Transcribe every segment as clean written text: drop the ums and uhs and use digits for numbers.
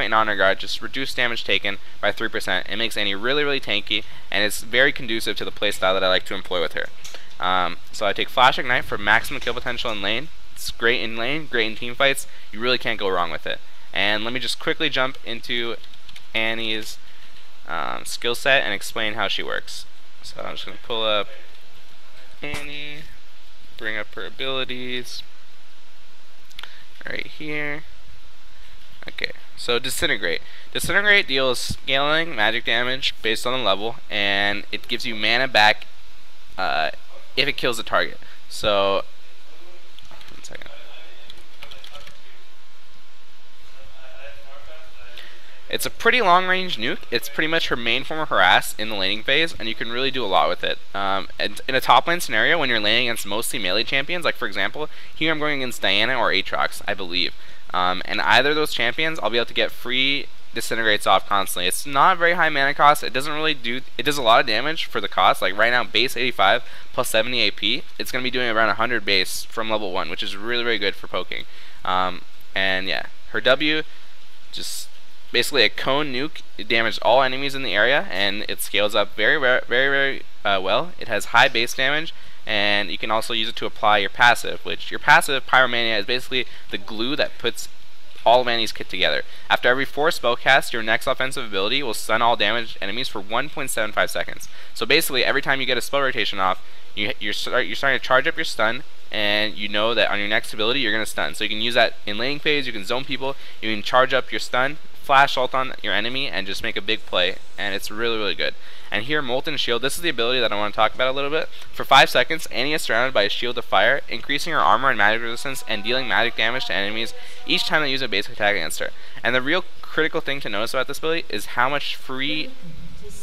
and honor guard, just reduce damage taken by 3%. It makes Annie really, really tanky, and it's very conducive to the playstyle that I like to employ with her. So I take Flash Ignite for maximum kill potential in lane. It's great in lane, great in team fights. You really can't go wrong with it. And let me just quickly jump into Annie's skill set and explain how she works. So I'm just going to pull up Annie, bring up her abilities right here. Okay, so Disintegrate. Disintegrate deals scaling magic damage based on the level, and it gives you mana back if it kills the target. So, 1 second. It's a pretty long-range nuke. It's pretty much her main form of harass in the laning phase, and you can really do a lot with it. And in a top lane scenario, when you're laning against mostly melee champions, like for example, here I'm going against Diana or Aatrox, I believe. And either of those champions, I'll be able to get free Disintegrates off constantly. It's not very high mana cost. It doesn't really do. It does a lot of damage for the cost. Like right now, base 85 plus 70 AP. It's going to be doing around 100 base from level 1, which is really, really good for poking. And yeah, her W, just basically a cone nuke. It damages all enemies in the area, and it scales up very, very well. It has high base damage, and you can also use it to apply your passive, which your passive, Pyromania, is basically the glue that puts all of Annie's kit together. After every 4 spell cast, your next offensive ability will stun all damaged enemies for 1.75 seconds. So basically, every time you get a spell rotation off, you're starting to charge up your stun, and you know that on your next ability, you're going to stun. So you can use that in laning phase, you can zone people, you can charge up your stun, flash ult on your enemy, and just make a big play, and it's really, really good. And here, Molten Shield, this is the ability that I want to talk about a little bit. For 5 seconds, Annie is surrounded by a shield of fire, increasing her armor and magic resistance and dealing magic damage to enemies each time they use a basic attack against her. And the real critical thing to notice about this ability is how much free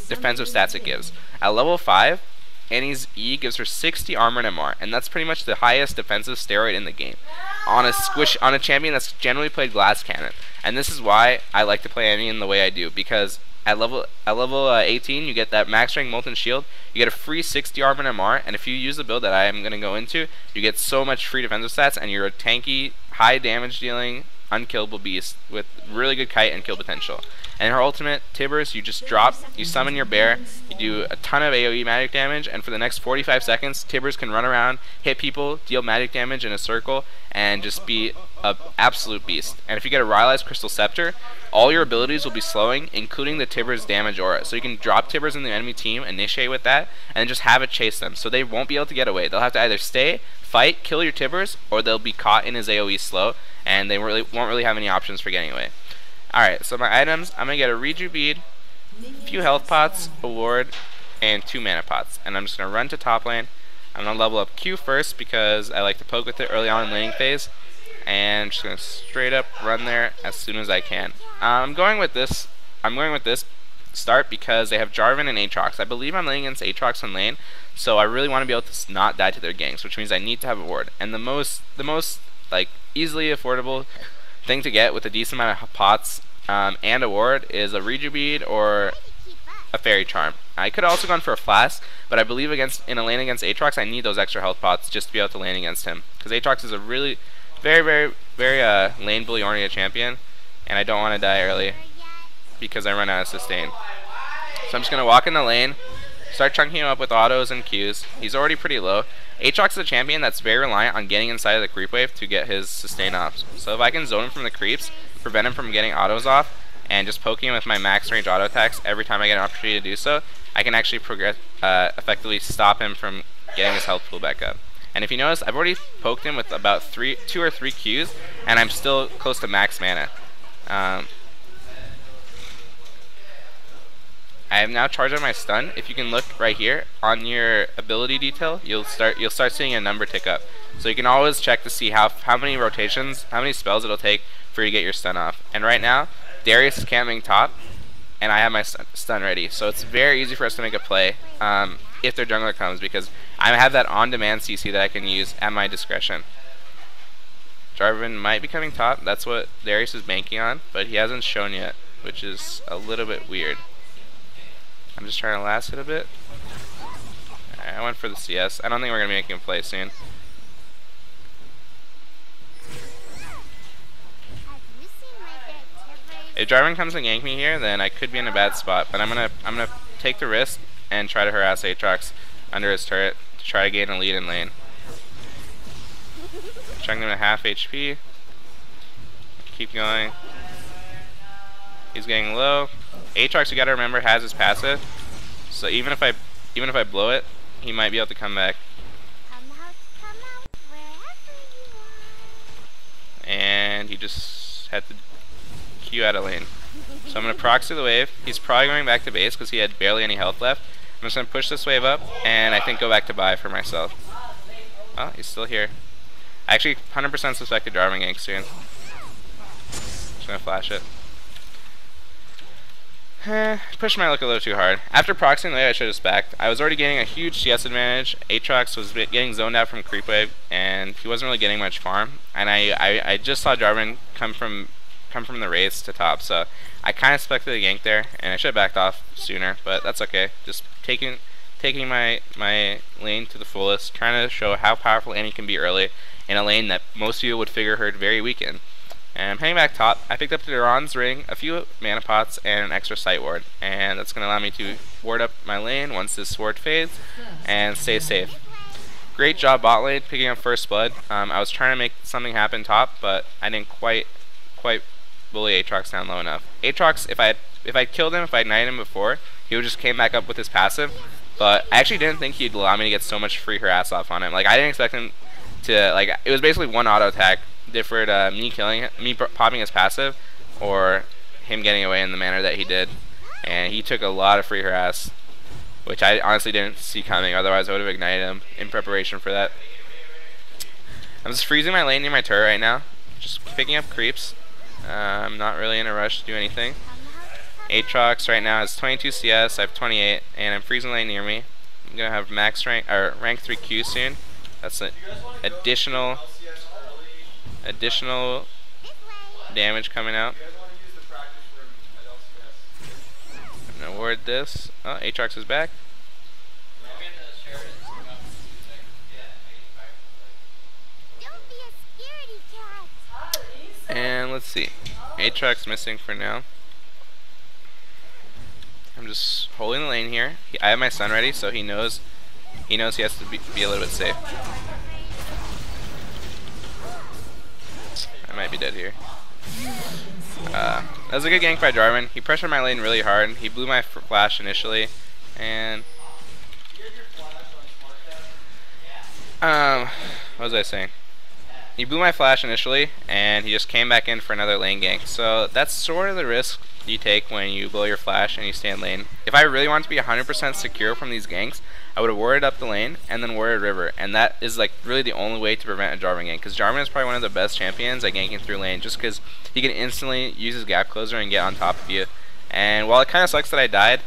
defensive stats it gives. At level 5, Annie's E gives her 60 armor and MR, and that's pretty much the highest defensive steroid in the game on a champion that's generally played Glass Cannon. And this is why I like to play Annie in the way I do, because at level 18, you get that max rank Molten Shield, you get a free 60 armor and MR, and if you use the build that I am going to go into, you get so much free defensive stats, and you're a tanky, high damage dealing, unkillable beast with really good kite and kill potential. And her ultimate, Tibbers, you just drop, you summon your bear, you do a ton of AoE magic damage, and for the next 45 seconds, Tibbers can run around, hit people, deal magic damage in a circle, and just be an absolute beast. And if you get a Rylai's Crystal Scepter, all your abilities will be slowing, including the Tibbers damage aura. So you can drop Tibbers in the enemy team, initiate with that, and just have it chase them. So they won't be able to get away. They'll have to either stay, fight, kill your Tibbers, or they'll be caught in his AoE slow, and they won't really have any options for getting away. Alright, so my items, I'm going to get a Reju Bead, a few health pots, a ward, and 2 mana pots. And I'm just going to run to top lane. I'm going to level up Q first because I like to poke with it early on in laning phase. And I'm just going to straight up run there as soon as I can. I'm going with this start because they have Jarvan and Aatrox. I believe I'm laning against Aatrox in lane, so I really want to be able to not die to their ganks, which means I need to have a ward. And the most like easily affordable thing to get with a decent amount of pots and a ward is a Reju Bead or a Fairy Charm. I could have also gone for a Flask, but I believe in a lane against Aatrox, I need those extra health pots just to be able to lane against him. Because Aatrox is a really very lane bully oriented champion, and I don't want to die early because I run out of sustain. So I'm just going to walk in the lane, start chunking him up with autos and Qs. He's already pretty low. Aatrox is a champion that's very reliant on getting inside of the creep wave to get his sustain off. So if I can zone him from the creeps, prevent him from getting autos off, and just poking him with my max range auto attacks every time I get an opportunity to do so, I can actually effectively stop him from getting his health pool back up. And if you notice, I've already poked him with about 2 or 3 Qs, and I'm still close to max mana. I have now charged on my stun. If you can look right here on your ability detail, you'll start seeing a number tick up. So you can always check to see how many rotations, how many spells it'll take for you to get your stun off. And right now, Darius is camping top, and I have my stun ready. So it's very easy for us to make a play if their jungler comes, because I have that on-demand CC that I can use at my discretion. Jarvan might be coming top. That's what Darius is banking on, but he hasn't shown yet, which is a little bit weird. I'm just trying to last it a bit. Alright, I went for the CS. I don't think we're going to be making a play soon. If Jarvan comes and gank me here, then I could be in a bad spot. But I'm gonna take the risk and try to harass Aatrox under his turret to try to gain a lead in lane. Chucking him to half HP. Keep going. He's getting low. Aatrox, you gotta remember, has his passive. So even if I blow it, he might be able to come back. And he just had to Q out of lane. So I'm going to proxy the wave. He's probably going back to base because he had barely any health left. I'm just going to push this wave up and I think go back to buy for myself. Oh, he's still here. I actually 100% suspected Jarvan gank soon. Just going to flash it. Pushed my luck a little too hard. After proxying the wave, I should have backed. I was already getting a huge CS advantage. Aatrox was getting zoned out from creep wave, and he wasn't really getting much farm. And I just saw Jarvan come from the race to top, so I kind of expected a gank there, and I should have backed off sooner. But that's okay. Just taking my lane to the fullest, trying to show how powerful Annie can be early in a lane that most people would figure her very weak in. And I'm heading back top. I picked up the Duran's ring, a few mana pots, and an extra sight ward. And that's going to allow me to ward up my lane once this ward fades and stay safe. Great job bot lane picking up first blood. I was trying to make something happen top, but I didn't quite bully Aatrox down low enough. Aatrox, if I killed him, if I ignited him before, he would just came back up with his passive. But I actually didn't think he'd allow me to get so much free harass off on him. Like, I didn't expect him to, like, it was basically one auto attack. Differed me popping his passive or him getting away in the manner that he did, and he took a lot of free harass, which I honestly didn't see coming. Otherwise I would have ignited him in preparation for that. I'm just freezing my lane near my turret right now, just picking up creeps. I'm not really in a rush to do anything. Aatrox right now has 22 CS, I have 28, and I'm freezing lane near me. I'm gonna have max rank or rank 3 Q soon. That's an additional damage coming out. I'm gonna ward this. Oh, Aatrox is back. And let's see. Aatrox missing for now. I'm just holding the lane here. I have my stun ready, so he knows he has to be a little bit safe. I might be dead here. That was a good gank by Jarvan. He pressured my lane really hard. He blew my flash initially, and what was I saying? He blew my flash initially, and he just came back in for another lane gank. So that's sort of the risk you take when you blow your flash and you stay in lane. If I really want to be 100% secure from these ganks, I would have warded up the lane and then warded river, and that is like really the only way to prevent a Jarvan gank, because Jarvan is probably one of the best champions at ganking through lane, just because he can instantly use his gap closer and get on top of you. And while it kind of sucks that I died,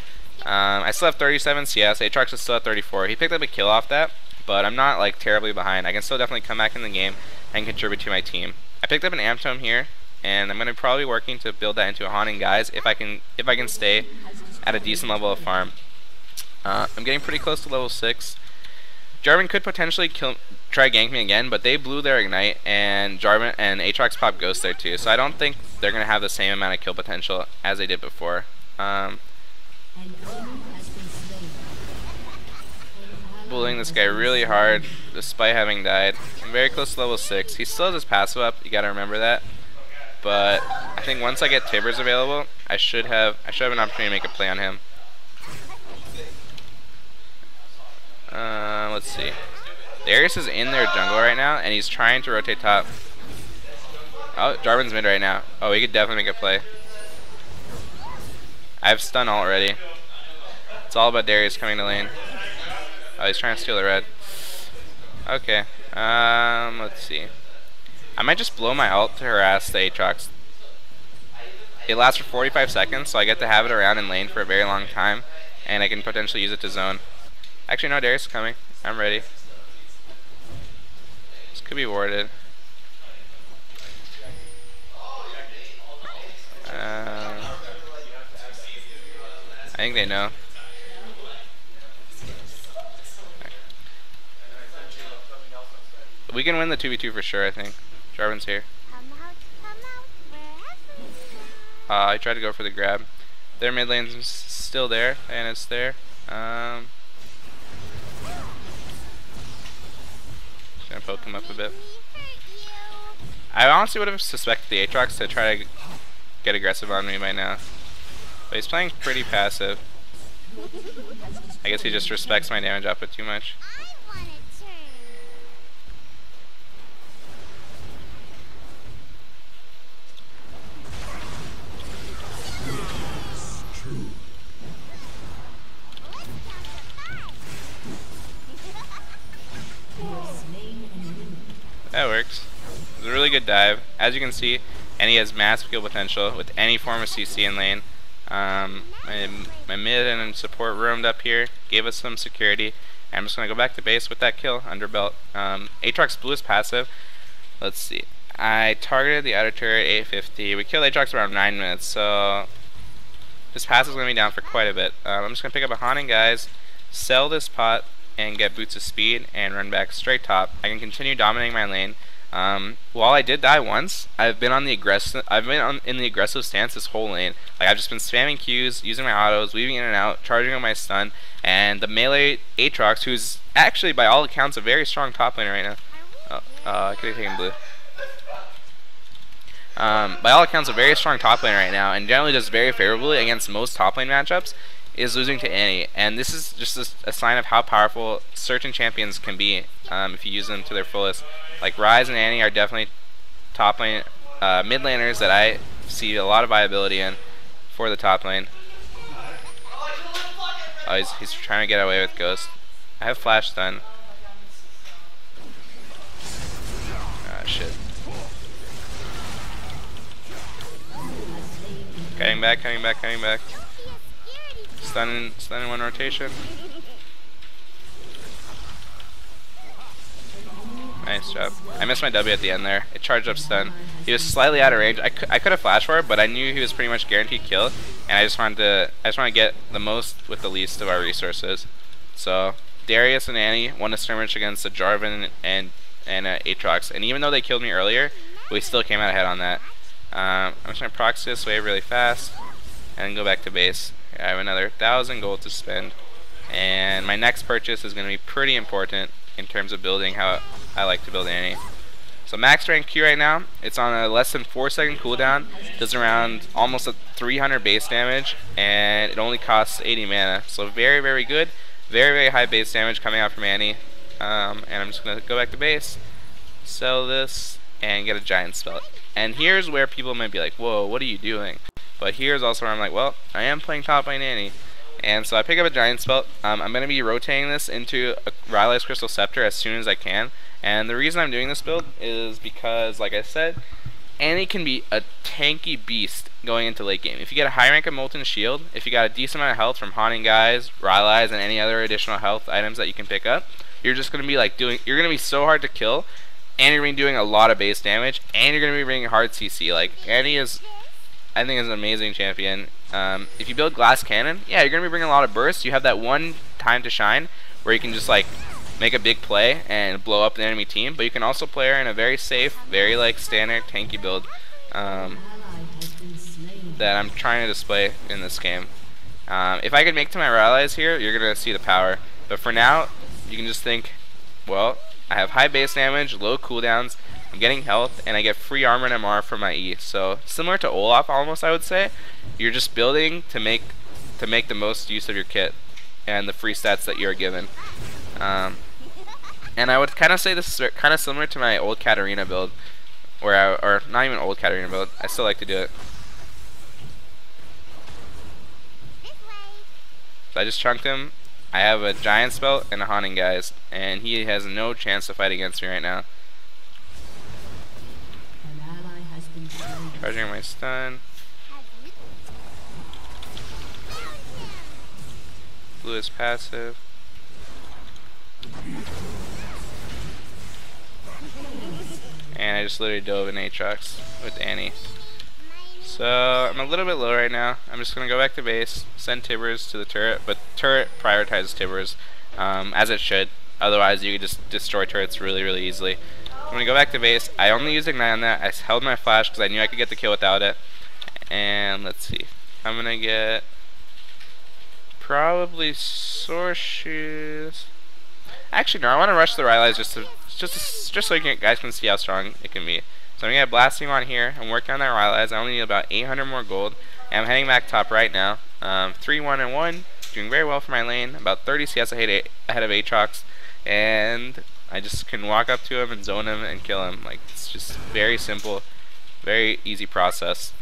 I still have 37 CS. Aatrox is still at 34. He picked up a kill off that, but I'm not like terribly behind. I can still definitely come back in the game and contribute to my team. I picked up an Amp Tome here, and I'm going to probably working to build that into a Haunting Guise if I can stay at a decent level of farm. I'm getting pretty close to level 6. Jarvan could potentially try gank me again, but they blew their ignite, and Jarvan and Aatrox popped Ghost there too, so I don't think they're going to have the same amount of kill potential as they did before. Bullying this guy really hard despite having died. I'm very close to level 6. He still has his passive up, you gotta remember that. But I think once I get Tibbers available, I should have an opportunity to make a play on him. Let's see. Darius is in their jungle right now, and he's trying to rotate top. Oh, Jarvan's mid right now. Oh, he could definitely make a play. I have stun already. It's all about Darius coming to lane. Oh, he's trying to steal the red. Okay. Let's see. I might just blow my ult to harass the Aatrox. It lasts for 45 seconds, so I get to have it around in lane for a very long time, and I can potentially use it to zone. Actually, no, Darius is coming. I'm ready. This could be warded. I think they know. We can win the 2v2 for sure, I think. Jarvan's here. I tried to go for the grab. Their mid lane's still there, and it's there. Just gonna poke him up a bit. I honestly would have suspected the Aatrox to try to get aggressive on me by now. But he's playing pretty passive. I guess he just respects my damage output too much. That works. It was a really good dive. As you can see, and he has massive kill potential with any form of CC in lane. My mid and support roamed up here, gave us some security. I'm just going to go back to base with that kill under belt. Aatrox blew his passive. Let's see. I targeted the outer turret 850. We killed Aatrox around 9 minutes, so this passive is going to be down for quite a bit. I'm just going to pick up a haunting, guys, sell this pot, and get boots of speed and run back straight top. I can continue dominating my lane. While I did die once, I've been in the aggressive stance this whole lane. Like, I've just been spamming Qs, using my autos, weaving in and out, charging on my stun, and the melee Aatrox, who's actually by all accounts a very strong top laner right now. I could have taken blue. By all accounts a very strong top laner right now, and generally does very favorably against most top lane matchups, is losing to Annie. And this is just a sign of how powerful certain champions can be if you use them to their fullest. Like Ryze and Annie are definitely top lane, mid laners that I see a lot of viability in for the top lane. Oh, he's trying to get away with Ghost. I have flash stun. Ah, shit. Cutting back, cutting back, cutting back. Stun in one rotation. Nice job. I missed my W at the end there. It charged up stun. He was slightly out of range. I could have flashed for it, but I knew he was pretty much guaranteed kill, and I just wanted to get the most with the least of our resources. So Darius and Annie won a skirmish against a Jarvan and Aatrox, and even though they killed me earlier, we still came out ahead on that. I'm just gonna proxy this wave really fast and then go back to base. I have another 1,000 gold to spend, and my next purchase is going to be pretty important in terms of building how I like to build Annie. So max rank Q right now, it's on a less than 4-second cooldown, does around almost a 300 base damage, and it only costs 80 mana. So very, very good, very, very high base damage coming out from Annie. And I'm just going to go back to base, sell this, and get a giant spell. And here's where people might be like, whoa, what are you doing? But here's also where I'm like, well, I am playing top lane Annie. And so I pick up a giant spell. I'm going to be rotating this into a Rylai's Crystal Scepter as soon as I can. And the reason I'm doing this build is because, like I said, Annie can be a tanky beast going into late game. If you get a high rank of Molten Shield, if you got a decent amount of health from Haunting Guys, Rylai's, and any other additional health items that you can pick up, you're just going to be like you're going to be so hard to kill, and you're going to be doing a lot of base damage, and you're going to be bringing hard CC. Like, Annie is, I think, is an amazing champion. If you build Glass Cannon, yeah, you're going to be bringing a lot of bursts. You have that one time to shine where you can just, like, make a big play and blow up the enemy team, but you can also play her in a very safe, very, like, standard tanky build that I'm trying to display in this game. If I could make to my Rylai's here, you're going to see the power. But for now, you can just think, well, I have high base damage, low cooldowns, I'm getting health, and I get free armor and MR for my E. So similar to Olaf almost, I would say. You're just building to make the most use of your kit and the free stats that you're given. And I would kind of say this is kind of similar to my old Katarina build, or not even old Katarina build. I still like to do it. So I just chunked him. I have a giant spell and a haunting guys, and he has no chance to fight against me right now. Charging my stun. Blue is passive. And I just literally dove in Aatrox with Annie. So I'm a little bit low right now. I'm just going to go back to base, send Tibbers to the turret, but turret prioritizes Tibbers, as it should. Otherwise you could just destroy turrets really, really easily. I'm going to go back to base. I only used Ignite on that. I held my flash because I knew I could get the kill without it. And let's see. I'm gonna get probably Source Shoes. Actually, no. I want to rush the Rylai's just so guys can see how strong it can be. So I'm gonna get Blasting on here. I'm working on that Rylai's. I only need about 800 more gold. And I'm heading back top right now. 3-1-1. Doing very well for my lane. About 30 CS ahead of Aatrox. And I just can walk up to him and zone him and kill him. Like, it's just very simple, very easy process.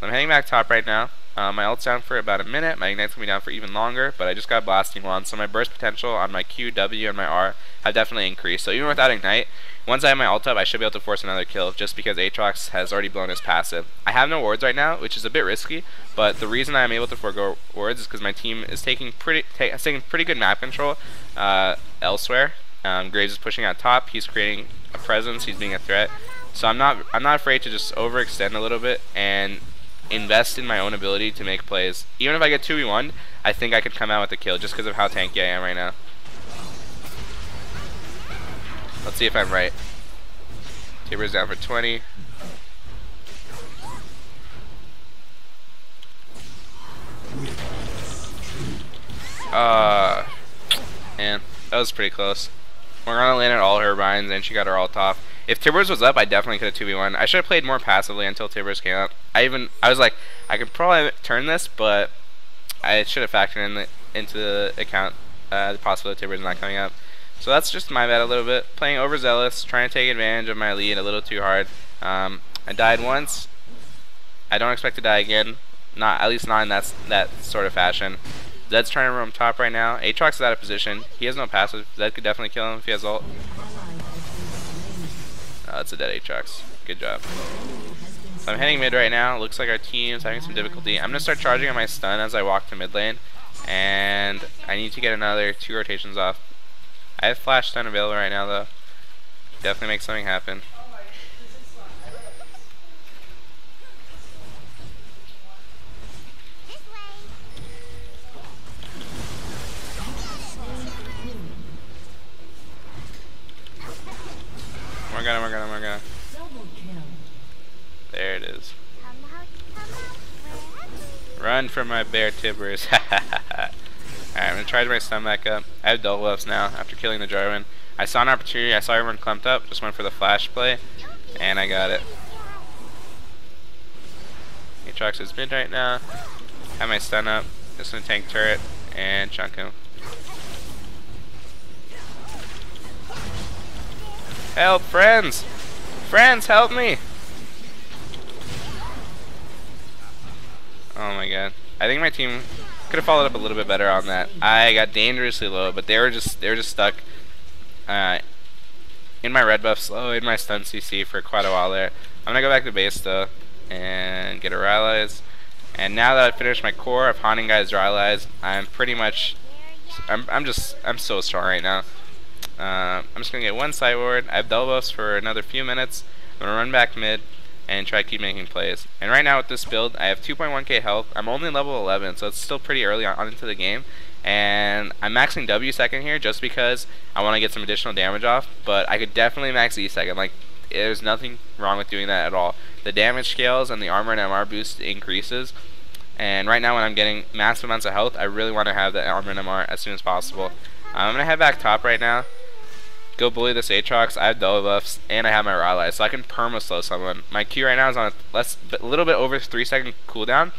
I'm heading back top right now. My ult's down for about a minute. My ignite's gonna be down for even longer, but I just got Blasting Wand, so my burst potential on my Q, W, and my R have definitely increased. So even without ignite, once I have my ult up, I should be able to force another kill, just because Aatrox has already blown his passive. I have no wards right now, which is a bit risky, but the reason I'm able to forego wards is because my team is taking pretty good map control elsewhere. Graves is pushing out top. He's creating a presence. He's being a threat. So I'm not afraid to just overextend a little bit and invest in my own ability to make plays. Even if I get 2v1, I think I could come out with a kill just because of how tanky I am right now. Let's see if I'm right. Tiber's down for 20. Man, that was pretty close. Morgana landed all her binds and she got her ult off. If Tibbers was up, I definitely could have 2v1. I should have played more passively until Tibbers came up. I was like, I could probably turn this, but I should have factored into the account the possibility of Tibbers not coming up. So that's just my bad a little bit. Playing overzealous, trying to take advantage of my lead a little too hard. I died once. I don't expect to die again. At least not in that sort of fashion. Zed's trying to roam top right now. Aatrox is out of position. He has no passive. Zed could definitely kill him if he has ult. Oh, that's a dead Aatrox. Good job. So I'm heading mid right now. Looks like our team's having some difficulty. I'm going to start charging on my stun as I walk to mid lane. And I need to get another 2 rotations off. I have flash stun available right now though. Definitely make something happen. Morgana. There it is. Run from my bear Tibbers. Alright, I'm gonna charge my stun back up. I have double buffs now after killing the Jarvan. I saw an opportunity, I saw everyone clumped up, just went for the flash play, and I got it. Aatrox is mid right now. Have my stun up, just gonna tank turret and chunk him. Help, friends! Friends, help me! Oh my god. I think my team could have followed up a little bit better on that. I got dangerously low, but they were just stuck in my red buff slow, in my stun CC for quite a while there. I'm gonna go back to base though and get a Rylai's. And now that I've finished my core of haunting guys Rylai's, I'm pretty much I'm so strong right now. I'm just gonna get one side ward. I have double buffs for another few minutes. I'm gonna run back mid and try to keep making plays. And right now with this build, I have 2.1k health. I'm only level 11, so it's still pretty early on into the game. And I'm maxing W second here just because I want to get some additional damage off. But I could definitely max E second. Like, there's nothing wrong with doing that at all. The damage scales and the armor and MR boost increases. And right now when I'm getting massive amounts of health, I really want to have that armor and MR as soon as possible. I'm going to head back top right now. Go bully this Aatrox. I have double buffs and I have my Rylai, so I can perma slow someone. My Q right now is on a little bit over 3-second cooldown,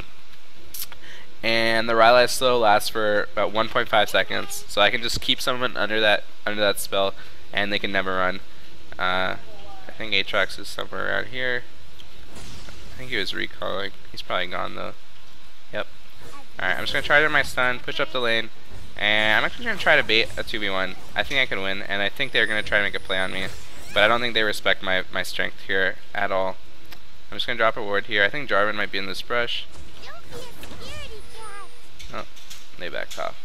and the Rylai slow lasts for about 1.5 seconds, so I can just keep someone under that spell, and they can never run. I think Aatrox is somewhere around here. I think he was recalling. He's probably gone though. Yep. All right, I'm just gonna try to my stun, push up the lane. And I'm actually going to try to bait a 2v1. I think I can win, and I think they're going to try to make a play on me. But I don't think they respect my strength here at all. I'm just going to drop a ward here. I think Jarvan might be in this brush. Oh, they backed off.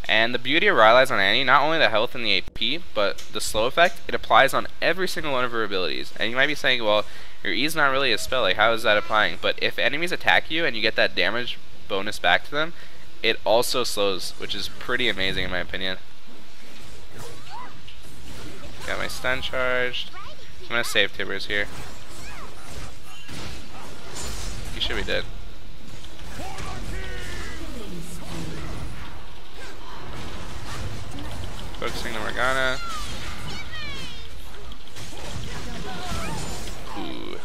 And the beauty of Rylai's on Annie, not only the health and the AP, but the slow effect, it applies on every single one of her abilities. And you might be saying, well, your E's not really a spell, like how is that applying? But if enemies attack you and you get that damage bonus back to them, it also slows, which is pretty amazing in my opinion. Got my stun charged. I'm gonna save Tibbers here. You should be dead. Focusing on Morgana. Ooh.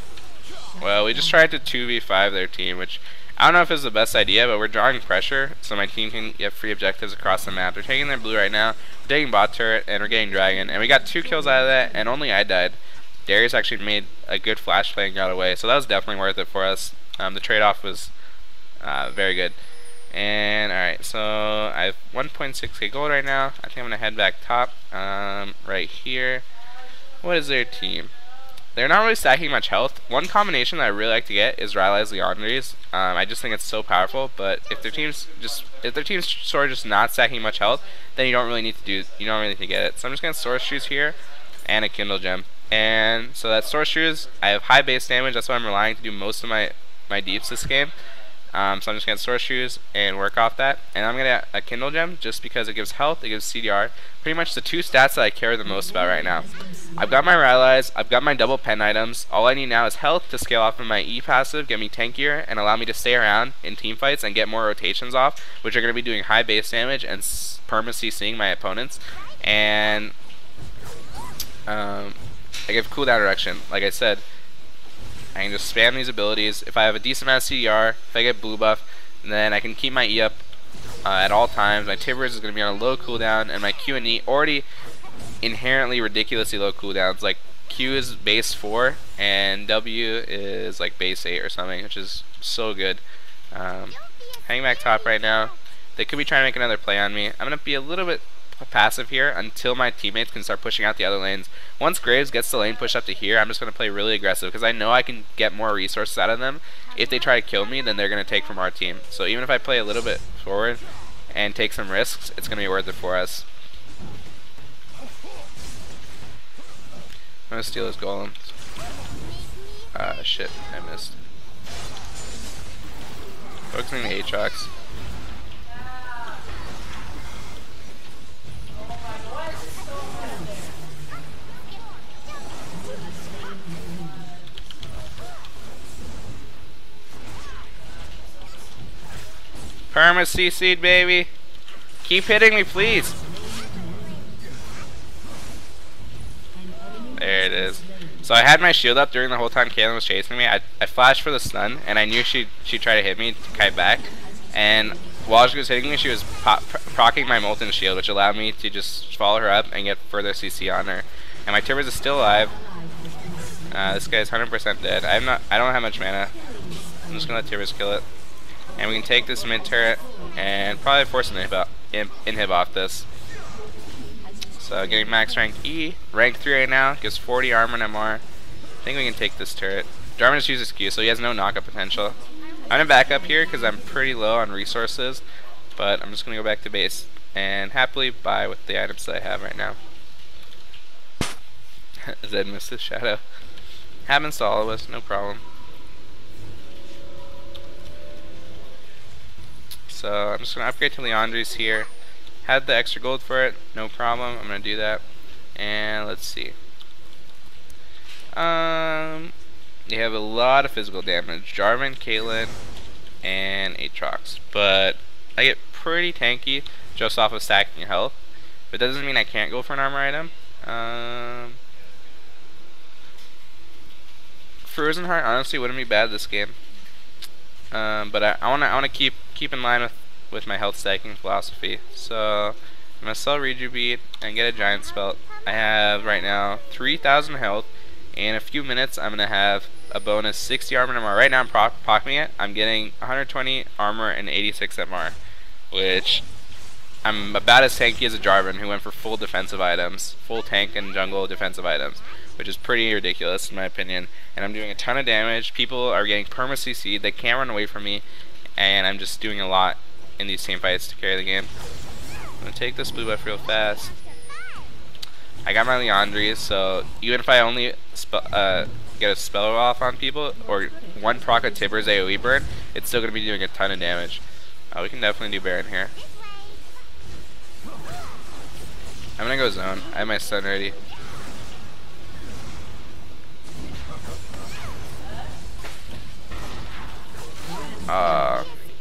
Well, we just tried to 2v5 their team, which I don't know if it's the best idea, but we're drawing pressure so my team can get free objectives across the map. They're taking their blue right now, we're taking bot turret, and we're getting dragon. And we got 2 kills out of that, and only I died. Darius actually made a good flash play and got away, so that was definitely worth it for us. The trade-off was very good. And alright, so I have 1.6k gold right now. I think I'm going to head back top right here. What is their team? They're not really stacking much health. One combination that I really like to get is Rylai's Leandry's. I just think it's so powerful, but if their team's sort of just not stacking much health, then you don't really need to get it. So I'm just going to Source Shoes here and a Kindle Gem. And so that Source Shoes, I have high base damage, that's why I'm relying to do most of my deeps this game. So I'm just going to Source Shoes and work off that. And I'm going to get a Kindle Gem just because it gives health, it gives CDR. Pretty much the 2 stats that I care the most about right now. I've got my Rylai's, I've got my double pen items. All I need now is health to scale off of my E passive, get me tankier, and allow me to stay around in team fights and get more rotations off, which are going to be doing high base damage and perma CCing my opponents. And I give cooldown reduction. Like I said, I can just spam these abilities. If I have a decent amount of CDR, if I get blue buff, then I can keep my E up at all times. My Tibbers is going to be on a low cooldown, and my Q and E already inherently ridiculously low cooldowns. Like Q is base 4 and W is like base 8 or something, which is so good. Hanging back top right now. They could be trying to make another play on me. I'm going to be a little bit passive here until my teammates can start pushing out the other lanes. Once Graves gets the lane pushed up to here, I'm just going to play really aggressive because I know I can get more resources out of them. If they try to kill me, then they're going to take from our team. So even if I play a little bit forward and take some risks, it's going to be worth it for us. I'm going to steal his golem. Shit, I missed. Focusing the Aatrox. Perma CC'd, baby. Keep hitting me, please. There it is. So I had my shield up during the whole time Kaylin was chasing me. I flashed for the stun, and I knew she'd try to hit me to kite back. And while she was hitting me, she was proccing my Molten Shield, which allowed me to just follow her up and get further CC on her. And my Tibbers is still alive. This guy's 100% dead. I don't have much mana. I'm just gonna let Tibbers kill it. And we can take this mid turret and probably force an inhib off this. So getting max rank E, rank 3 right now, gives 40 armor and MR. I think we can take this turret. Jarvan just uses Q, so he has no knockup potential. I'm going to back up here because I'm pretty low on resources, but I'm just going to go back to base and happily buy with the items that I have right now. Zed missed his shadow. Happens to all of us, no problem. So I'm just going to upgrade to Leandry's here. Had the extra gold for it, no problem. I'm going to do that. And let's see. They have a lot of physical damage. Jarvan, Caitlyn, and Aatrox. But I get pretty tanky just off of stacking health. But that doesn't mean I can't go for an armor item. Frozen Heart honestly wouldn't be bad this game. But I wanna keep in line with my health stacking philosophy. So I'm gonna sell Rejubeat and get a giant spell. I have right now 3,000 health. In a few minutes I'm gonna have a bonus 60 armor and MR. Right now I'm procking it. I'm getting 120 armor and 86 MR, which I'm about as tanky as a Jarvan who went for full defensive items, full tank and jungle defensive items, which is pretty ridiculous in my opinion. And I'm doing a ton of damage. People are getting perma CC'd. They can't run away from me, and I'm just doing a lot in these team fights to carry the game. I'm gonna take this blue buff real fast. I got my Leandry's, so even if I only get a spell off on people or one proc of Tibbers AoE burn, it's still gonna be doing a ton of damage. We can definitely do Baron here. I'm gonna go zone. I have my stun ready.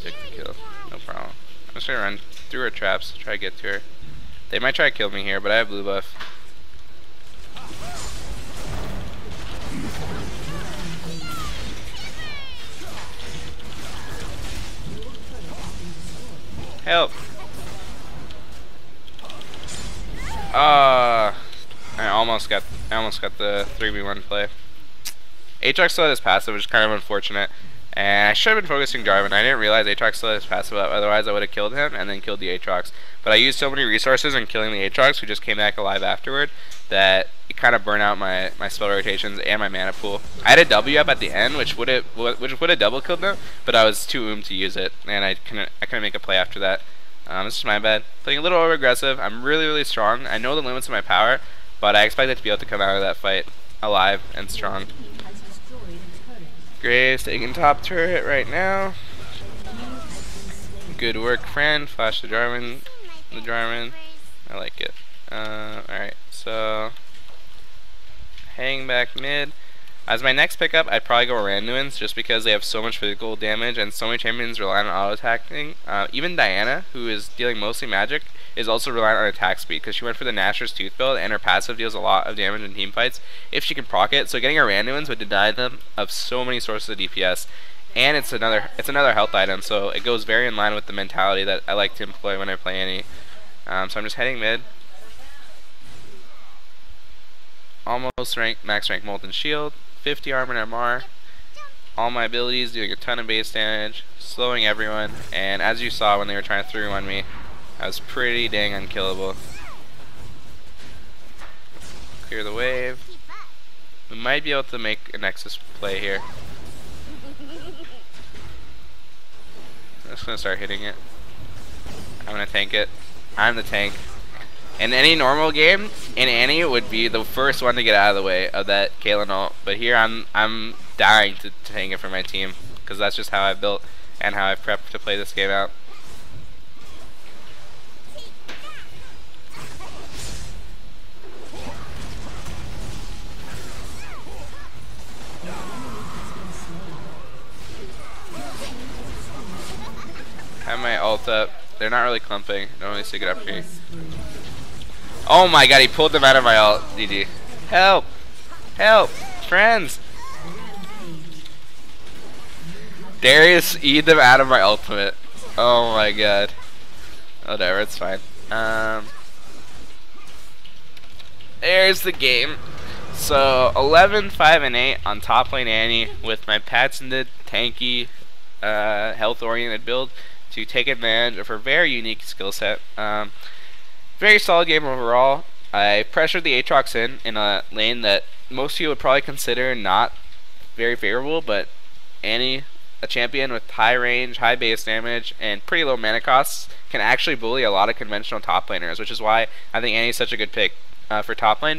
Took the kill. No problem. I'm just gonna run through her traps, try to get to her. They might try to kill me here, but I have blue buff. Help! I almost got the 3v1 play. Aatrox still had his passive, which is kind of unfortunate. And I should have been focusing Jarvan. I didn't realize Aatrox still had his passive up, otherwise I would have killed him and then killed the Aatrox. But I used so many resources in killing the Aatrox, who just came back alive afterward, that it kind of burned out my spell rotations and my mana pool. I had a W up at the end, which would have double killed them, but I was too to use it, and I couldn't make a play after that. This is my bad. Playing a little over aggressive. I'm really strong. I know the limits of my power, but I expect it to be able to come out of that fight alive and strong. Graves taking top turret right now. Good work, friend. Flash the Jarvan. I like it. Alright, so hang back mid. As my next pickup, I'd probably go Randuin's, just because they have so much physical damage and so many champions rely on auto-attacking. Even Diana, who is dealing mostly magic, is also reliant on attack speed, because she went for the Nashor's Tooth build, and her passive deals a lot of damage in team fights if she can proc it. So getting a Randuin's would deny them of so many sources of DPS, and it's another health item, so it goes very in line with the mentality that I like to employ when I play any. So I'm just heading mid. Almost max rank Molten Shield. 50 armor and MR, all my abilities doing a ton of base damage, slowing everyone, and as you saw when they were trying to 3-1 me, I was pretty dang unkillable. Clear the wave. We might be able to make a Nexus play here. I'm just gonna start hitting it. I'm gonna tank it. I'm the tank. In any normal game, in Annie would be the first one to get out of the way of that Caitlyn ult, but here I'm dying to tank it for my team, because that's just how I've built and how I've prepped to play this game out. I have my ult up. They're not really clumping. Don't really stick it up here. Oh my god, he pulled them out of my ult. GG. Help! Help! Friends! Darius eat them out of my ultimate. Oh my god. Whatever, it's fine. There's the game. So 11, 5, and 8 on top lane Annie with my patented tanky, health-oriented build to take advantage of her very unique skill set. Very solid game overall. I pressured the Aatrox in a lane that most of you would probably consider not very favorable, but Annie, a champion with high range, high base damage, and pretty low mana costs, can actually bully a lot of conventional top laners, which is why I think Annie's such a good pick for top lane.